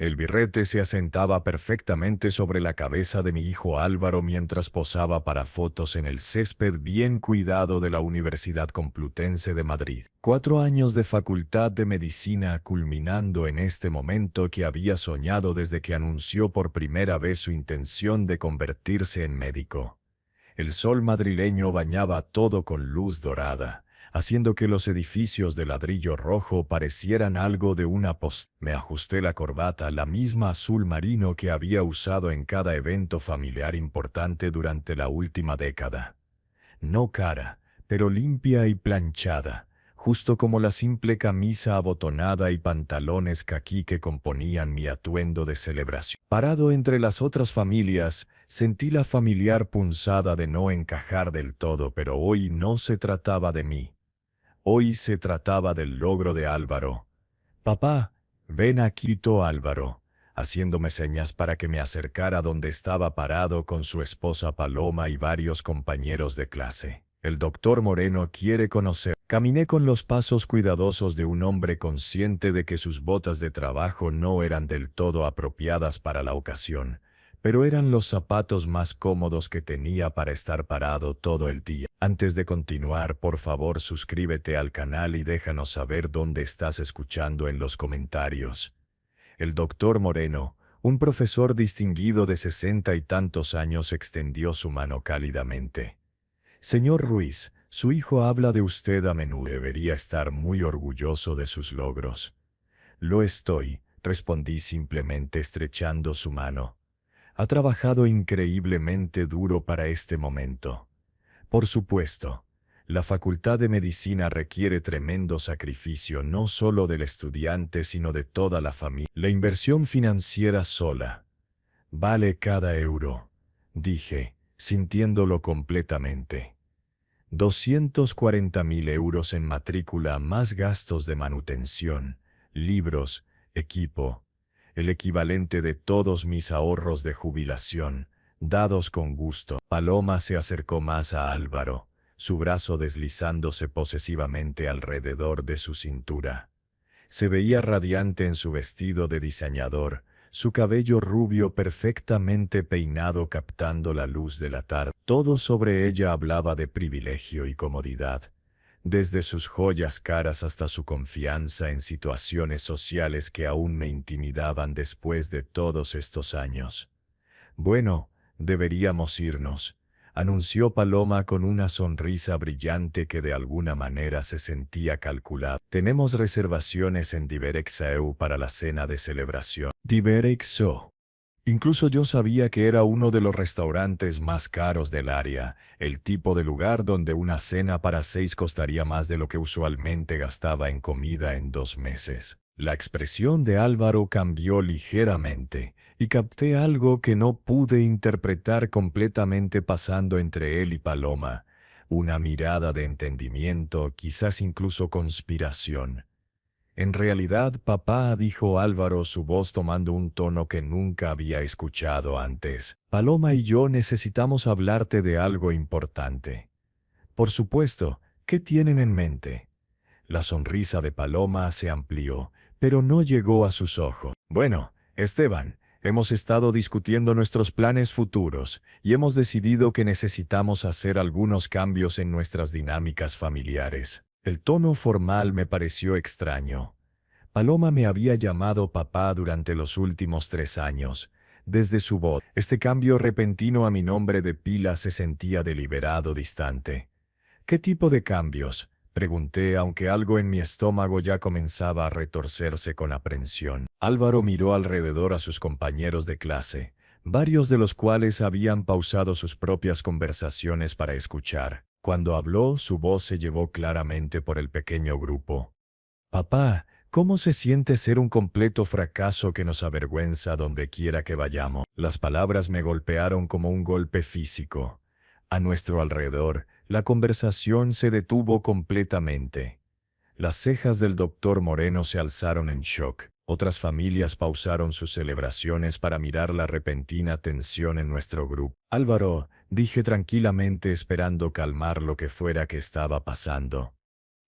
El birrete se asentaba perfectamente sobre la cabeza de mi hijo Álvaro mientras posaba para fotos en el césped bien cuidado de la Universidad Complutense de Madrid. 4 años de facultad de medicina culminando en este momento que había soñado desde que anunció por primera vez su intención de convertirse en médico. El sol madrileño bañaba todo con luz dorada, haciendo que los edificios de ladrillo rojo parecieran algo de una post. Me ajusté la corbata, la misma azul marino que había usado en cada evento familiar importante durante la última década. No cara, pero limpia y planchada, justo como la simple camisa abotonada y pantalones caquí que componían mi atuendo de celebración. Parado entre las otras familias, sentí la familiar punzada de no encajar del todo, pero hoy no se trataba de mí. Hoy se trataba del logro de Álvaro. «Papá, ven aquí», gritó Álvaro, haciéndome señas para que me acercara donde estaba parado con su esposa Paloma y varios compañeros de clase. «El doctor Moreno quiere conocer». Caminé con los pasos cuidadosos de un hombre consciente de que sus botas de trabajo no eran del todo apropiadas para la ocasión, pero eran los zapatos más cómodos que tenía para estar parado todo el día. Antes de continuar, por favor suscríbete al canal y déjanos saber dónde estás escuchando en los comentarios. El doctor Moreno, un profesor distinguido de 60 y tantos años, extendió su mano cálidamente. «Señor Ruiz, su hijo habla de usted a menudo. Debería estar muy orgulloso de sus logros». «Lo estoy», respondí simplemente estrechando su mano. «Ha trabajado increíblemente duro para este momento». «Por supuesto. La Facultad de Medicina requiere tremendo sacrificio no solo del estudiante sino de toda la familia. La inversión financiera sola vale cada euro», dije, sintiéndolo completamente. 240.000 euros en matrícula más gastos de manutención, libros, equipo, el equivalente de todos mis ahorros de jubilación, dados con gusto. Paloma se acercó más a Álvaro, su brazo deslizándose posesivamente alrededor de su cintura. Se veía radiante en su vestido de diseñador, su cabello rubio perfectamente peinado captando la luz de la tarde. Todo sobre ella hablaba de privilegio y comodidad, desde sus joyas caras hasta su confianza en situaciones sociales que aún me intimidaban después de todos estos años. «Bueno, deberíamos irnos», anunció Paloma con una sonrisa brillante que de alguna manera se sentía calculada. «Tenemos reservaciones en Diverexau para la cena de celebración». Diverexau. Incluso yo sabía que era uno de los restaurantes más caros del área, el tipo de lugar donde una cena para 6 costaría más de lo que usualmente gastaba en comida en 2 meses. La expresión de Álvaro cambió ligeramente, y capté algo que no pude interpretar completamente pasando entre él y Paloma, una mirada de entendimiento, quizás incluso conspiración. «En realidad, papá», dijo Álvaro, su voz tomando un tono que nunca había escuchado antes, «Paloma y yo necesitamos hablarte de algo importante». «Por supuesto, ¿qué tienen en mente?». La sonrisa de Paloma se amplió, pero no llegó a sus ojos. «Bueno, Esteban, hemos estado discutiendo nuestros planes futuros y hemos decidido que necesitamos hacer algunos cambios en nuestras dinámicas familiares». El tono formal me pareció extraño. Paloma me había llamado papá durante los últimos 3 años. Desde su voz, este cambio repentino a mi nombre de pila se sentía deliberado, distante. «¿Qué tipo de cambios?», pregunté, aunque algo en mi estómago ya comenzaba a retorcerse con aprensión. Álvaro miró alrededor a sus compañeros de clase, varios de los cuales habían pausado sus propias conversaciones para escuchar. Cuando habló, su voz se llevó claramente por el pequeño grupo. «Papá, ¿cómo se siente ser un completo fracaso que nos avergüenza donde quiera que vayamos?». Las palabras me golpearon como un golpe físico. A nuestro alrededor, la conversación se detuvo completamente. Las cejas del doctor Moreno se alzaron en shock. Otras familias pausaron sus celebraciones para mirar la repentina tensión en nuestro grupo. «Álvaro», dije tranquilamente, esperando calmar lo que fuera que estaba pasando.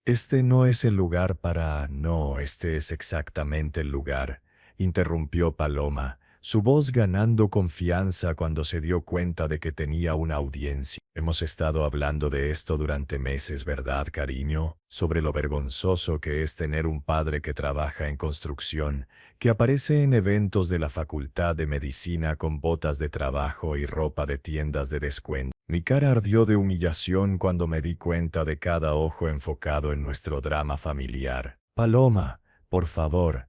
«Este no es el lugar para...». «No, este es exactamente el lugar. interrumpió Paloma, su voz ganando confianza cuando se dio cuenta de que tenía una audiencia. Hemos estado hablando de esto durante meses, ¿verdad, cariño? Sobre lo vergonzoso que es tener un padre que trabaja en construcción, que aparece en eventos de la Facultad de Medicina con botas de trabajo y ropa de tiendas de descuento. Mi cara ardió de humillación cuando me di cuenta de cada ojo enfocado en nuestro drama familiar. Paloma, por favor,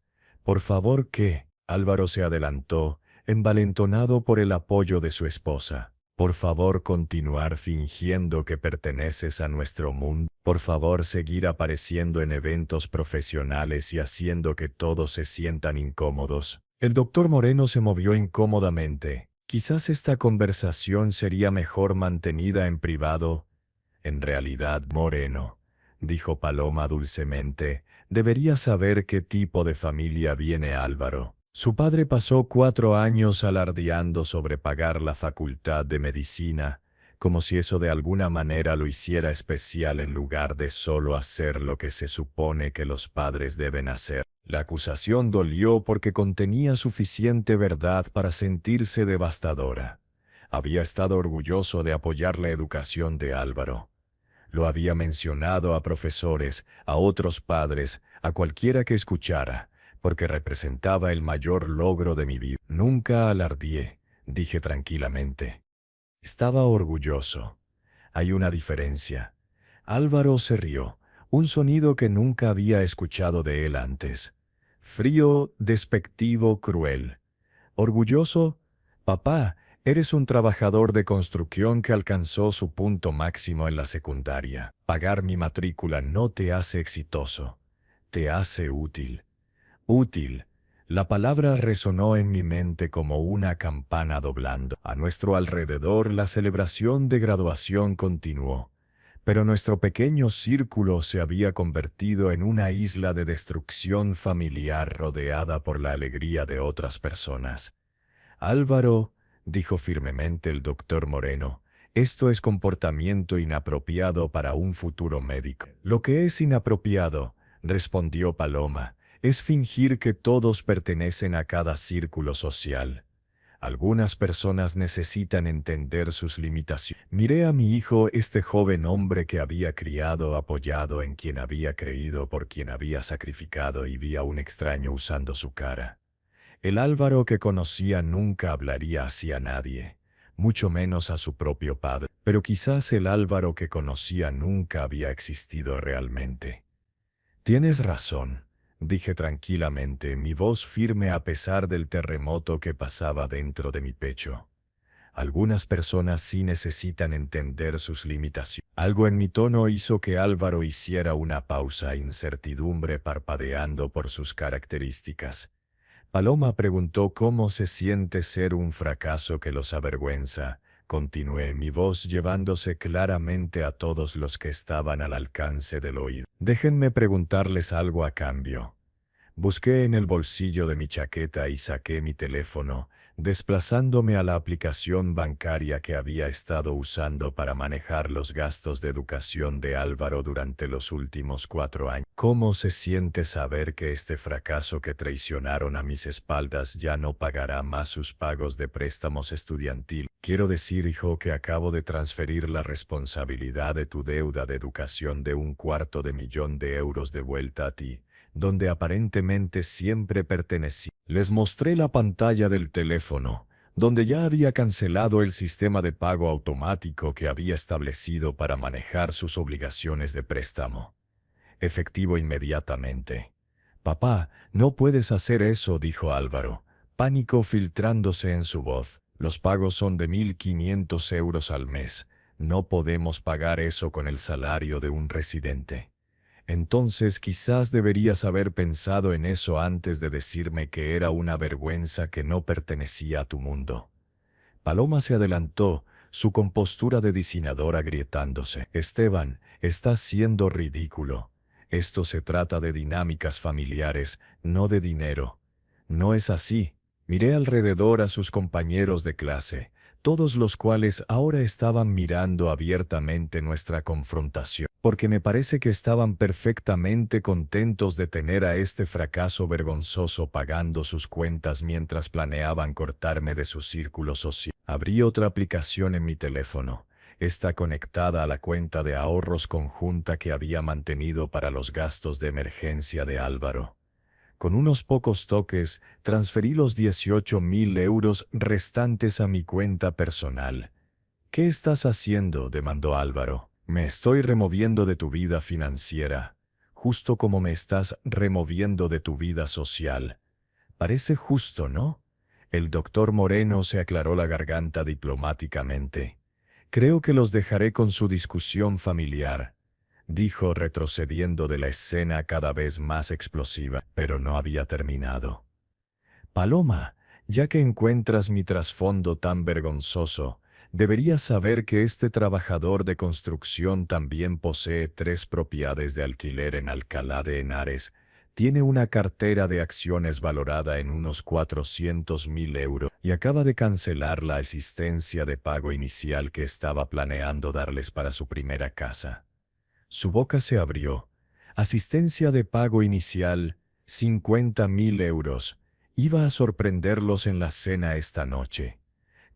¿qué? Álvaro se adelantó, envalentonado por el apoyo de su esposa. Por favor, continuar fingiendo que perteneces a nuestro mundo. Por favor, seguir apareciendo en eventos profesionales y haciendo que todos se sientan incómodos. El doctor Moreno se movió incómodamente. Quizás esta conversación sería mejor mantenida en privado. En realidad, Moreno, dijo Paloma dulcemente, debería saber qué tipo de familia viene Álvaro. Su padre pasó 4 años alardeando sobre pagar la Facultad de Medicina, como si eso de alguna manera lo hiciera especial en lugar de solo hacer lo que se supone que los padres deben hacer. La acusación dolió porque contenía suficiente verdad para sentirse devastadora. Había estado orgulloso de apoyar la educación de Álvaro. Lo había mencionado a profesores, a otros padres, a cualquiera que escuchara, porque representaba el mayor logro de mi vida. Nunca alardeé, dije tranquilamente. Estaba orgulloso. Hay una diferencia. Álvaro se rió, un sonido que nunca había escuchado de él antes. Frío, despectivo, cruel. ¿Orgulloso? Papá, eres un trabajador de construcción que alcanzó su punto máximo en la secundaria. Pagar mi matrícula no te hace exitoso. Te hace útil. Útil. La palabra resonó en mi mente como una campana doblando. A nuestro alrededor la celebración de graduación continuó, pero nuestro pequeño círculo se había convertido en una isla de destrucción familiar rodeada por la alegría de otras personas. Álvaro, dijo firmemente el doctor Moreno, esto es comportamiento inapropiado para un futuro médico. Lo que es inapropiado, respondió Paloma, es fingir que todos pertenecen a cada círculo social. Algunas personas necesitan entender sus limitaciones. Miré a mi hijo, este joven hombre que había criado, apoyado, en quien había creído, por quien había sacrificado, y vi a un extraño usando su cara. El Álvaro que conocía nunca hablaría así a nadie, mucho menos a su propio padre, pero quizás el Álvaro que conocía nunca había existido realmente. Tienes razón, dije tranquilamente, mi voz firme a pesar del terremoto que pasaba dentro de mi pecho. Algunas personas sí necesitan entender sus limitaciones. Algo en mi tono hizo que Álvaro hiciera una pausa, incertidumbre parpadeando por sus características. Paloma preguntó cómo se siente ser un fracaso que los avergüenza. Continué, mi voz llevándose claramente a todos los que estaban al alcance del oído. Déjenme preguntarles algo a cambio. Busqué en el bolsillo de mi chaqueta y saqué mi teléfono, desplazándome a la aplicación bancaria que había estado usando para manejar los gastos de educación de Álvaro durante los últimos 4 años. ¿Cómo se siente saber que este fracaso que traicionaron a mis espaldas ya no pagará más sus pagos de préstamos estudiantil? Quiero decir, hijo, que acabo de transferir la responsabilidad de tu deuda de educación de $250,000 de vuelta a ti, donde aparentemente siempre pertenecí. Les mostré la pantalla del teléfono, donde ya había cancelado el sistema de pago automático que había establecido para manejar sus obligaciones de préstamo. Efectivo inmediatamente. Papá, no puedes hacer eso, dijo Álvaro, pánico filtrándose en su voz. Los pagos son de 1.500 euros al mes. No podemos pagar eso con el salario de un residente. Entonces quizás deberías haber pensado en eso antes de decirme que era una vergüenza que no pertenecía a tu mundo. Paloma se adelantó, su compostura de diseñador agrietándose. Esteban, estás siendo ridículo. Esto se trata de dinámicas familiares, no de dinero. No es así. Miré alrededor a sus compañeros de clase, todos los cuales ahora estaban mirando abiertamente nuestra confrontación. porque me parece que estaban perfectamente contentos de tener a este fracaso vergonzoso pagando sus cuentas mientras planeaban cortarme de su círculo social. Abrí otra aplicación en mi teléfono. Está conectada a la cuenta de ahorros conjunta que había mantenido para los gastos de emergencia de Álvaro. Con unos pocos toques, transferí los 18.000 euros restantes a mi cuenta personal. ¿Qué estás haciendo?, demandó Álvaro. Me estoy removiendo de tu vida financiera, justo como me estás removiendo de tu vida social. Parece justo, ¿no? El doctor Moreno se aclaró la garganta diplomáticamente. Creo que los dejaré con su discusión familiar, dijo retrocediendo de la escena cada vez más explosiva, pero no había terminado. Paloma, ya que encuentras mi trasfondo tan vergonzoso, deberías saber que este trabajador de construcción también posee 3 propiedades de alquiler en Alcalá de Henares. Tiene una cartera de acciones valorada en unos 400.000 euros y acaba de cancelar la asistencia de pago inicial que estaba planeando darles para su primera casa. Su boca se abrió. Asistencia de pago inicial, 50.000 euros. Iba a sorprenderlos en la cena esta noche.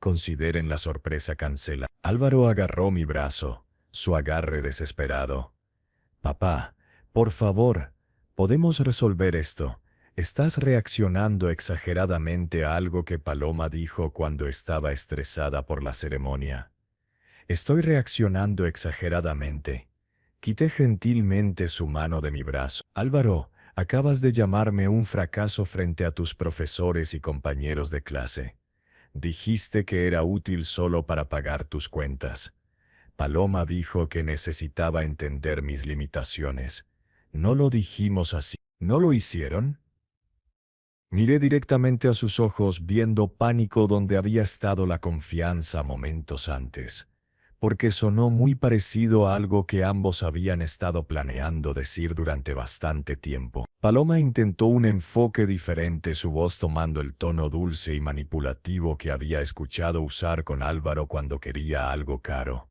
Consideren la sorpresa cancela. Álvaro agarró mi brazo, su agarre desesperado. Papá, por favor, podemos resolver esto. Estás reaccionando exageradamente a algo que Paloma dijo cuando estaba estresada por la ceremonia. Estoy reaccionando exageradamente. Quité gentilmente su mano de mi brazo. Álvaro, acabas de llamarme un fracaso frente a tus profesores y compañeros de clase. Dijiste que era útil solo para pagar tus cuentas. Paloma dijo que necesitaba entender mis limitaciones. No lo dijimos así. ¿No lo hicieron? Miré directamente a sus ojos viendo pánico donde había estado la confianza momentos antes, porque sonó muy parecido a algo que ambos habían estado planeando decir durante bastante tiempo. Paloma intentó un enfoque diferente, su voz tomando el tono dulce y manipulativo que había escuchado usar con Álvaro cuando quería algo caro.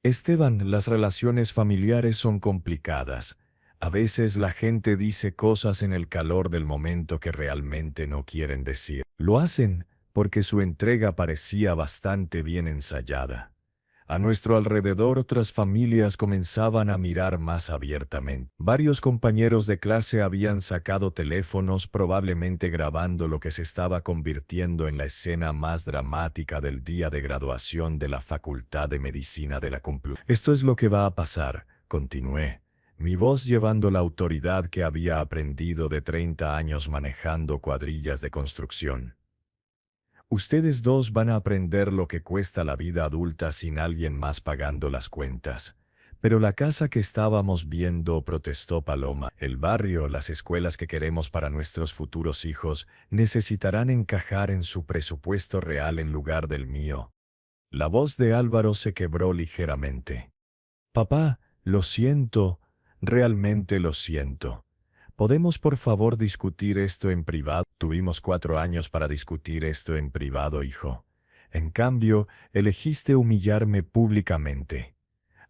Esteban, las relaciones familiares son complicadas. A veces la gente dice cosas en el calor del momento que realmente no quieren decir. Lo hacen porque su entrega parecía bastante bien ensayada. A nuestro alrededor otras familias comenzaban a mirar más abiertamente. Varios compañeros de clase habían sacado teléfonos probablemente grabando lo que se estaba convirtiendo en la escena más dramática del día de graduación de la Facultad de Medicina de la Complutense. Esto es lo que va a pasar, continué, mi voz llevando la autoridad que había aprendido de 30 años manejando cuadrillas de construcción. Ustedes dos van a aprender lo que cuesta la vida adulta sin alguien más pagando las cuentas. Pero la casa que estábamos viendo, protestó Paloma, el barrio, las escuelas que queremos para nuestros futuros hijos, necesitarán encajar en su presupuesto real en lugar del mío. La voz de Álvaro se quebró ligeramente. Papá, lo siento, realmente lo siento. ¿Podemos por favor discutir esto en privado? Tuvimos 4 años para discutir esto en privado, hijo. En cambio, elegiste humillarme públicamente.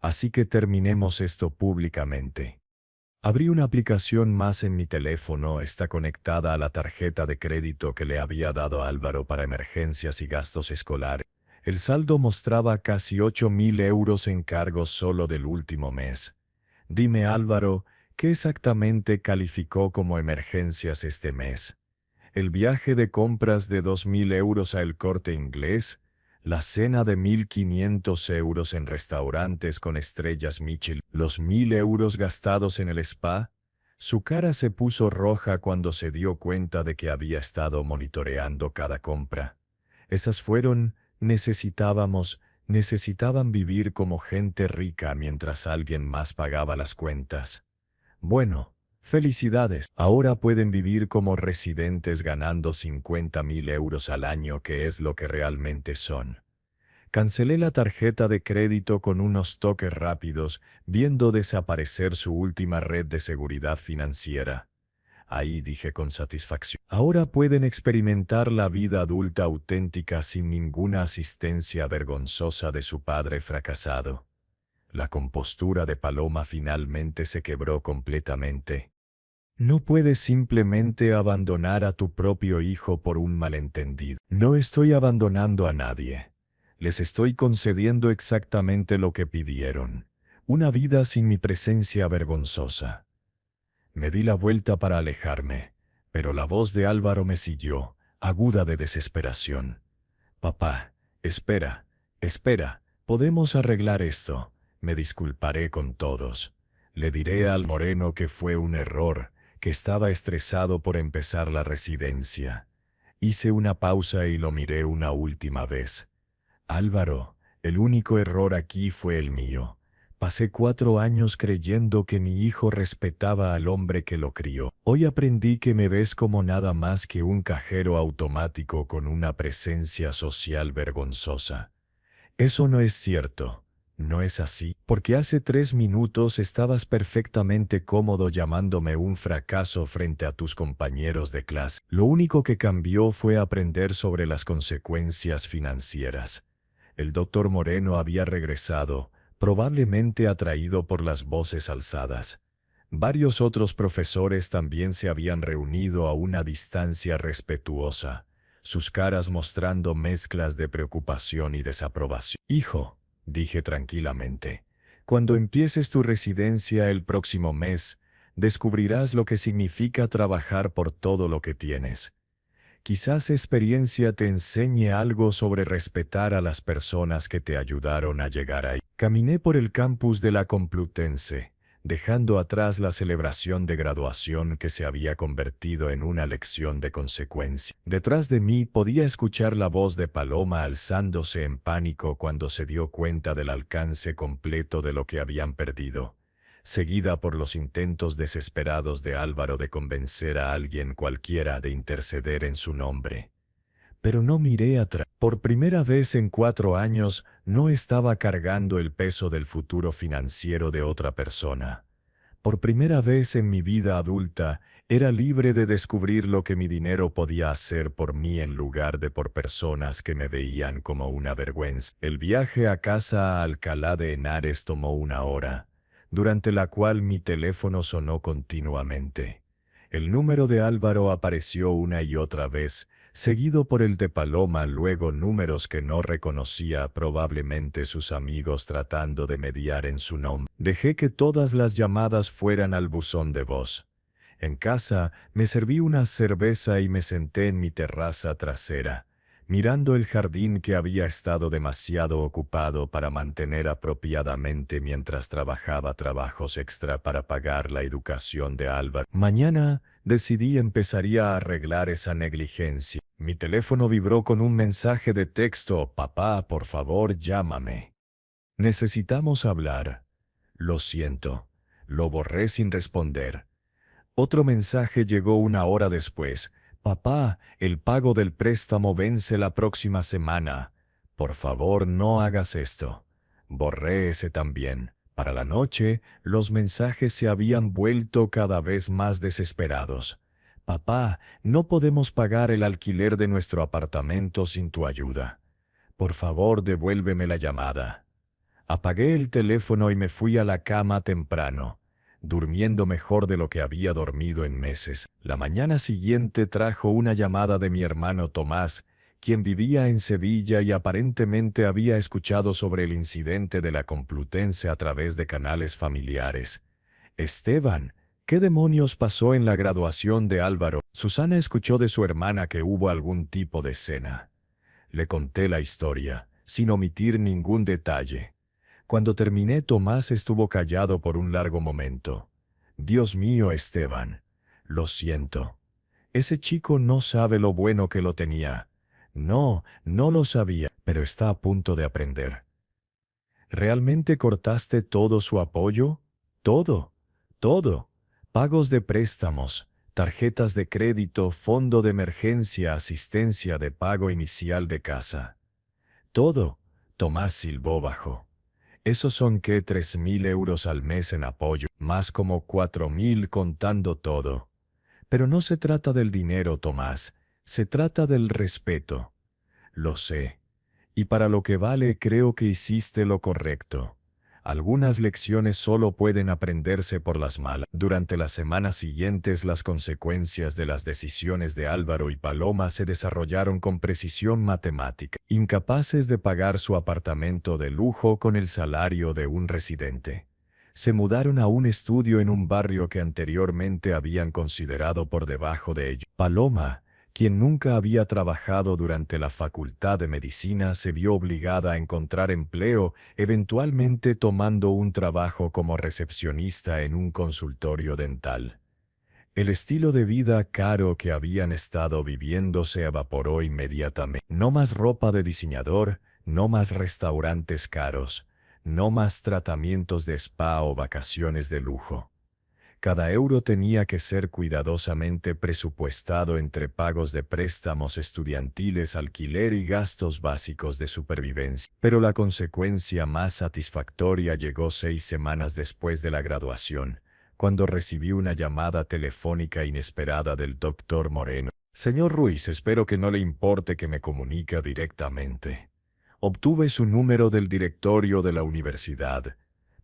Así que terminemos esto públicamente. Abrí una aplicación más en mi teléfono, está conectada a la tarjeta de crédito que le había dado Álvaro para emergencias y gastos escolares. El saldo mostraba casi 8.000 euros en cargos solo del último mes. Dime, Álvaro, ¿qué exactamente calificó como emergencias este mes? ¿El viaje de compras de 2.000 euros a El Corte Inglés? ¿La cena de 1.500 euros en restaurantes con estrellas Michelin? ¿Los 1.000 euros gastados en el spa? Su cara se puso roja cuando se dio cuenta de que había estado monitoreando cada compra. Esas fueron, necesitaban vivir como gente rica mientras alguien más pagaba las cuentas. Bueno, felicidades. Ahora pueden vivir como residentes ganando 50.000 euros al año, que es lo que realmente son. Cancelé la tarjeta de crédito con unos toques rápidos, viendo desaparecer su última red de seguridad financiera. Ahí dije con satisfacción. Ahora pueden experimentar la vida adulta auténtica sin ninguna asistencia vergonzosa de su padre fracasado. La compostura de Paloma finalmente se quebró completamente. No puedes simplemente abandonar a tu propio hijo por un malentendido. No estoy abandonando a nadie. Les estoy concediendo exactamente lo que pidieron. Una vida sin mi presencia vergonzosa. Me di la vuelta para alejarme, pero la voz de Álvaro me siguió, aguda de desesperación. Papá, espera, espera, podemos arreglar esto. Me disculparé con todos. Le diré al Moreno que fue un error, que estaba estresado por empezar la residencia. Hice una pausa y lo miré una última vez. Álvaro, el único error aquí fue el mío. Pasé 4 años creyendo que mi hijo respetaba al hombre que lo crió. Hoy aprendí que me ves como nada más que un cajero automático con una presencia social vergonzosa. Eso no es cierto. No es así, porque hace 3 minutos estabas perfectamente cómodo llamándome un fracaso frente a tus compañeros de clase. Lo único que cambió fue aprender sobre las consecuencias financieras. El doctor Moreno había regresado, probablemente atraído por las voces alzadas. Varios otros profesores también se habían reunido a una distancia respetuosa, sus caras mostrando mezclas de preocupación y desaprobación. Hijo, dije tranquilamente, cuando empieces tu residencia el próximo mes, descubrirás lo que significa trabajar por todo lo que tienes. Quizás experiencia te enseñe algo sobre respetar a las personas que te ayudaron a llegar ahí. Caminé por el campus de la Complutense, dejando atrás la celebración de graduación que se había convertido en una lección de consecuencia. Detrás de mí podía escuchar la voz de Paloma alzándose en pánico cuando se dio cuenta del alcance completo de lo que habían perdido, seguida por los intentos desesperados de Álvaro de convencer a alguien cualquiera de interceder en su nombre. Pero no miré atrás. Por primera vez en 4 años no estaba cargando el peso del futuro financiero de otra persona. Por primera vez en mi vida adulta, era libre de descubrir lo que mi dinero podía hacer por mí en lugar de por personas que me veían como una vergüenza. El viaje a casa a Alcalá de Henares tomó 1 hora, durante la cual mi teléfono sonó continuamente. El número de Álvaro apareció una y otra vez, seguido por el de Paloma, luego números que no reconocía, probablemente sus amigos tratando de mediar en su nombre. Dejé que todas las llamadas fueran al buzón de voz. En casa me serví una cerveza y me senté en mi terraza trasera, mirando el jardín que había estado demasiado ocupado para mantener apropiadamente mientras trabajaba trabajos extra para pagar la educación de Álvaro. Mañana decidí empezaría a arreglar esa negligencia. Mi teléfono vibró con un mensaje de texto: «Papá, por favor, llámame. Necesitamos hablar». Lo siento. Lo borré sin responder. Otro mensaje llegó 1 hora después. «Papá, el pago del préstamo vence la próxima semana. Por favor, no hagas esto». Borré ese también. Para la noche, los mensajes se habían vuelto cada vez más desesperados. «Papá, no podemos pagar el alquiler de nuestro apartamento sin tu ayuda. Por favor, devuélveme la llamada». Apagué el teléfono y me fui a la cama temprano, durmiendo mejor de lo que había dormido en meses. La mañana siguiente trajo una llamada de mi hermano Tomás, quien vivía en Sevilla y aparentemente había escuchado sobre el incidente de la Complutense a través de canales familiares. «Esteban, ¿qué demonios pasó en la graduación de Álvaro?» Susana escuchó de su hermana que hubo algún tipo de cena. Le conté la historia, sin omitir ningún detalle. Cuando terminé, Tomás estuvo callado por un largo momento. «Dios mío, Esteban. Lo siento. Ese chico no sabe lo bueno que lo tenía». «No, no lo sabía, pero está a punto de aprender». «¿Realmente cortaste todo su apoyo?» «Todo, todo. Pagos de préstamos, tarjetas de crédito, fondo de emergencia, asistencia de pago inicial de casa. Todo». Tomás silbó bajo. «¿Esos son qué? 3.000 euros al mes en apoyo, más como 4.000 contando todo». «Pero no se trata del dinero, Tomás. Se trata del respeto». «Lo sé. Y para lo que vale creo que hiciste lo correcto. Algunas lecciones solo pueden aprenderse por las malas. Durante las semanas siguientes, las consecuencias de las decisiones de Álvaro y Paloma se desarrollaron con precisión matemática. Incapaces de pagar su apartamento de lujo con el salario de un residente, se mudaron a un estudio en un barrio que anteriormente habían considerado por debajo de ellos. Paloma, quien nunca había trabajado durante la Facultad de Medicina, se vio obligada a encontrar empleo, eventualmente tomando un trabajo como recepcionista en un consultorio dental. El estilo de vida caro que habían estado viviendo se evaporó inmediatamente. No más ropa de diseñador, no más restaurantes caros, no más tratamientos de spa o vacaciones de lujo. Cada euro tenía que ser cuidadosamente presupuestado entre pagos de préstamos estudiantiles, alquiler y gastos básicos de supervivencia. Pero la consecuencia más satisfactoria llegó 6 semanas después de la graduación, cuando recibí una llamada telefónica inesperada del doctor Moreno. Señor Ruiz, espero que no le importe que me comunique directamente. Obtuve su número del directorio de la universidad.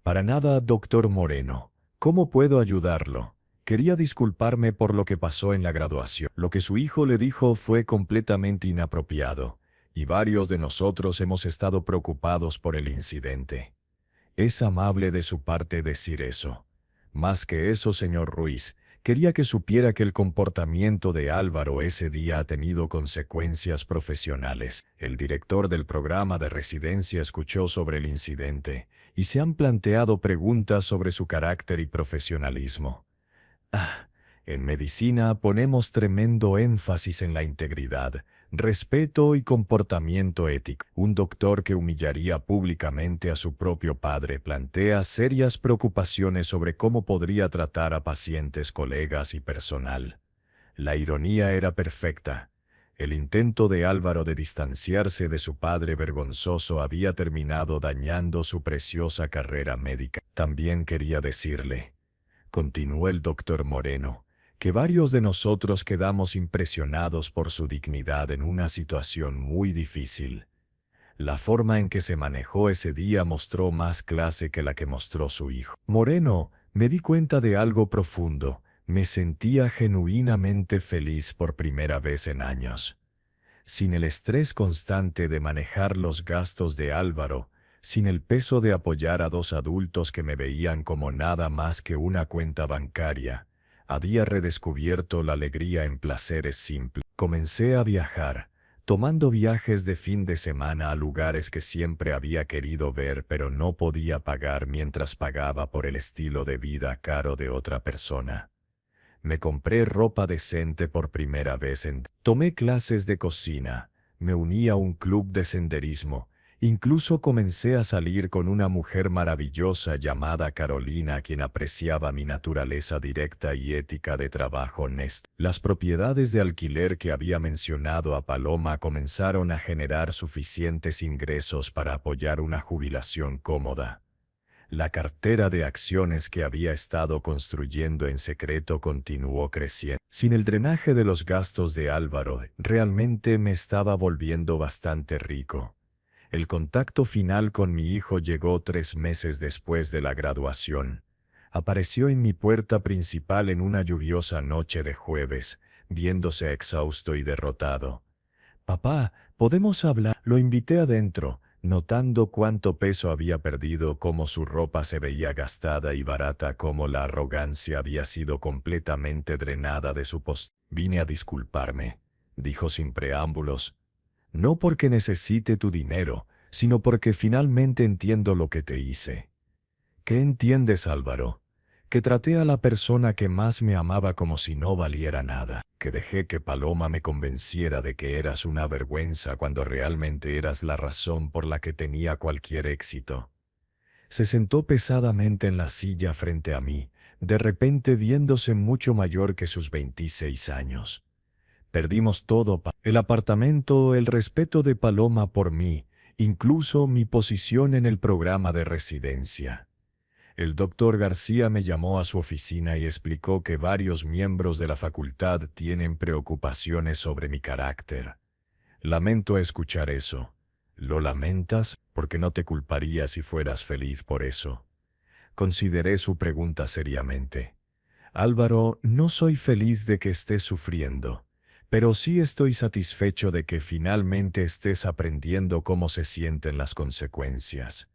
Para nada, doctor Moreno. ¿Cómo puedo ayudarlo? Quería disculparme por lo que pasó en la graduación. Lo que su hijo le dijo fue completamente inapropiado, y varios de nosotros hemos estado preocupados por el incidente. Es amable de su parte decir eso. Más que eso, señor Ruiz, quería que supiera que el comportamiento de Álvaro ese día ha tenido consecuencias profesionales. El director del programa de residencia escuchó sobre el incidente y se han planteado preguntas sobre su carácter y profesionalismo. En medicina ponemos tremendo énfasis en la integridad, respeto y comportamiento ético. Un doctor que humillaría públicamente a su propio padre plantea serias preocupaciones sobre cómo podría tratar a pacientes, colegas y personal. La ironía era perfecta. El intento de Álvaro de distanciarse de su padre vergonzoso había terminado dañando su preciosa carrera médica. También quería decirle, continuó el doctor Moreno, que varios de nosotros quedamos impresionados por su dignidad en una situación muy difícil. La forma en que se manejó ese día mostró más clase que la que mostró su hijo. Moreno, me di cuenta de algo profundo. Me sentía genuinamente feliz por primera vez en años. Sin el estrés constante de manejar los gastos de Álvaro, sin el peso de apoyar a 2 adultos que me veían como nada más que una cuenta bancaria, había redescubierto la alegría en placeres simples. Comencé a viajar, tomando viajes de fin de semana a lugares que siempre había querido ver pero no podía pagar mientras pagaba por el estilo de vida caro de otra persona. Me compré ropa decente por primera vez. Tomé clases de cocina, me uní a un club de senderismo, incluso comencé a salir con una mujer maravillosa llamada Carolina, quien apreciaba mi naturaleza directa y ética de trabajo honesto. Las propiedades de alquiler que había mencionado a Paloma comenzaron a generar suficientes ingresos para apoyar una jubilación cómoda. La cartera de acciones que había estado construyendo en secreto continuó creciendo. Sin el drenaje de los gastos de Álvaro, realmente me estaba volviendo bastante rico. El contacto final con mi hijo llegó 3 meses después de la graduación. Apareció en mi puerta principal en una lluviosa noche de jueves, viéndose exhausto y derrotado. «Papá, ¿podemos hablar?» Lo invité adentro, notando cuánto peso había perdido, cómo su ropa se veía gastada y barata, cómo la arrogancia había sido completamente drenada de su postura. «Vine a disculparme», dijo sin preámbulos. «No porque necesite tu dinero, sino porque finalmente entiendo lo que te hice». «¿Qué entiendes, Álvaro?» «Que traté a la persona que más me amaba como si no valiera nada. Que dejé que Paloma me convenciera de que eras una vergüenza cuando realmente eras la razón por la que tenía cualquier éxito». Se sentó pesadamente en la silla frente a mí, de repente viéndose mucho mayor que sus 26 años. Perdimos todo, el apartamento, el respeto de Paloma por mí, incluso mi posición en el programa de residencia. El doctor García me llamó a su oficina y explicó que varios miembros de la facultad tienen preocupaciones sobre mi carácter. Lamento escuchar eso. ¿Lo lamentas? porque no te culparía si fueras feliz por eso. Consideré su pregunta seriamente. Álvaro, no soy feliz de que estés sufriendo, pero sí estoy satisfecho de que finalmente estés aprendiendo cómo se sienten las consecuencias.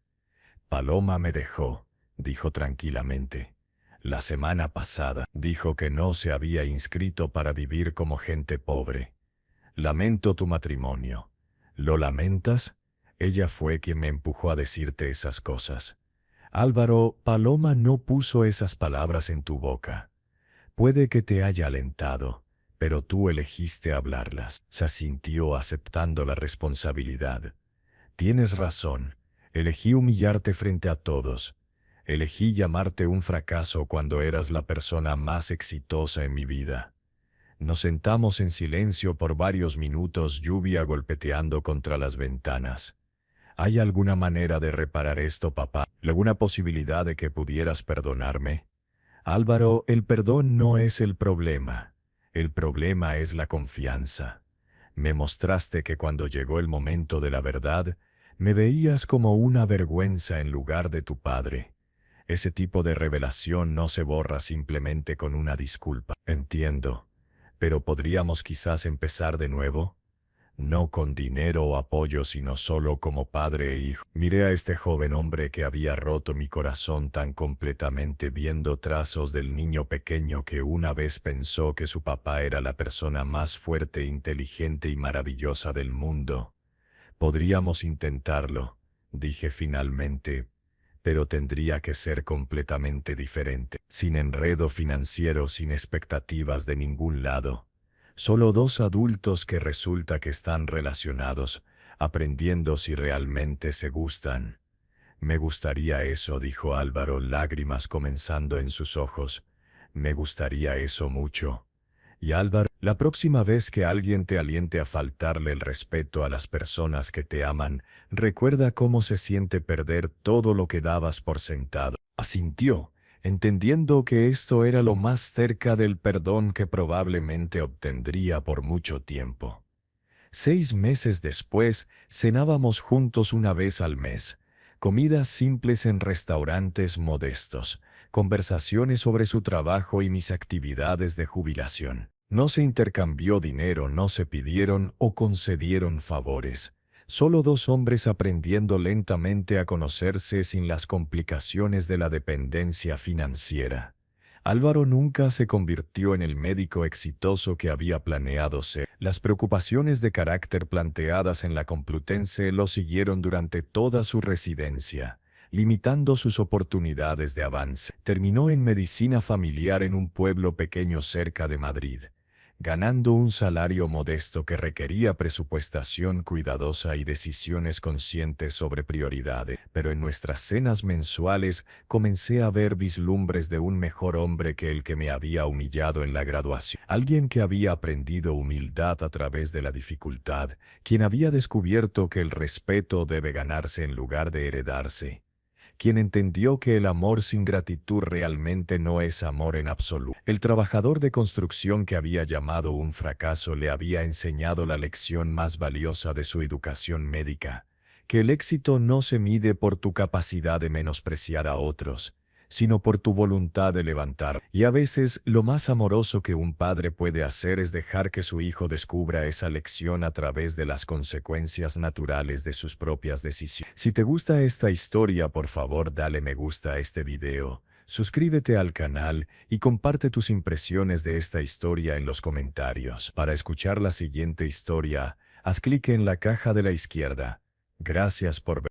Paloma me dejó, dijo tranquilamente. La semana pasada dijo que no se había inscrito para vivir como gente pobre. Lamento tu matrimonio. ¿Lo lamentas? Ella fue quien me empujó a decirte esas cosas. Álvaro, Paloma no puso esas palabras en tu boca. Puede que te haya alentado, pero tú elegiste hablarlas. Se asintió aceptando la responsabilidad. Tienes razón. Elegí humillarte frente a todos. Elegí llamarte un fracaso cuando eras la persona más exitosa en mi vida. Nos sentamos en silencio por varios minutos, lluvia golpeteando contra las ventanas. ¿Hay alguna manera de reparar esto, papá? ¿Alguna posibilidad de que pudieras perdonarme? Álvaro, el perdón no es el problema. El problema es la confianza. Me mostraste que cuando llegó el momento de la verdad, me veías como una vergüenza en lugar de tu padre. Ese tipo de revelación no se borra simplemente con una disculpa. Entiendo. Pero ¿podríamos quizás empezar de nuevo? No con dinero o apoyo, sino solo como padre e hijo. Miré a este joven hombre que había roto mi corazón tan completamente, viendo trazos del niño pequeño que una vez pensó que su papá era la persona más fuerte, inteligente y maravillosa del mundo. Podríamos intentarlo, dije finalmente, pero tendría que ser completamente diferente, sin enredo financiero, sin expectativas de ningún lado. Solo dos adultos que resulta que están relacionados, aprendiendo si realmente se gustan. Me gustaría eso, dijo Álvaro, lágrimas comenzando en sus ojos. Me gustaría eso mucho. Y Álvaro, la próxima vez que alguien te aliente a faltarle el respeto a las personas que te aman, recuerda cómo se siente perder todo lo que dabas por sentado. Asintió, entendiendo que esto era lo más cerca del perdón que probablemente obtendría por mucho tiempo. 6 meses después, cenábamos juntos una vez al mes. Comidas simples en restaurantes modestos, conversaciones sobre su trabajo y mis actividades de jubilación. No se intercambió dinero, no se pidieron o concedieron favores. Solo dos hombres aprendiendo lentamente a conocerse sin las complicaciones de la dependencia financiera. Álvaro nunca se convirtió en el médico exitoso que había planeado ser. Las preocupaciones de carácter planteadas en la Complutense lo siguieron durante toda su residencia, limitando sus oportunidades de avance. Terminó en medicina familiar en un pueblo pequeño cerca de Madrid, ganando un salario modesto que requería presupuestación cuidadosa y decisiones conscientes sobre prioridades. Pero en nuestras cenas mensuales comencé a ver vislumbres de un mejor hombre que el que me había humillado en la graduación. Alguien que había aprendido humildad a través de la dificultad, quien había descubierto que el respeto debe ganarse en lugar de heredarse, quien entendió que el amor sin gratitud realmente no es amor en absoluto. El trabajador de construcción que había llamado un fracaso le había enseñado la lección más valiosa de su educación médica, que el éxito no se mide por tu capacidad de menospreciar a otros, sino por tu voluntad de levantar. Y a veces lo más amoroso que un padre puede hacer es dejar que su hijo descubra esa lección a través de las consecuencias naturales de sus propias decisiones. Si te gusta esta historia, por favor dale me gusta a este video, suscríbete al canal y comparte tus impresiones de esta historia en los comentarios. Para escuchar la siguiente historia, haz clic en la caja de la izquierda. Gracias por ver.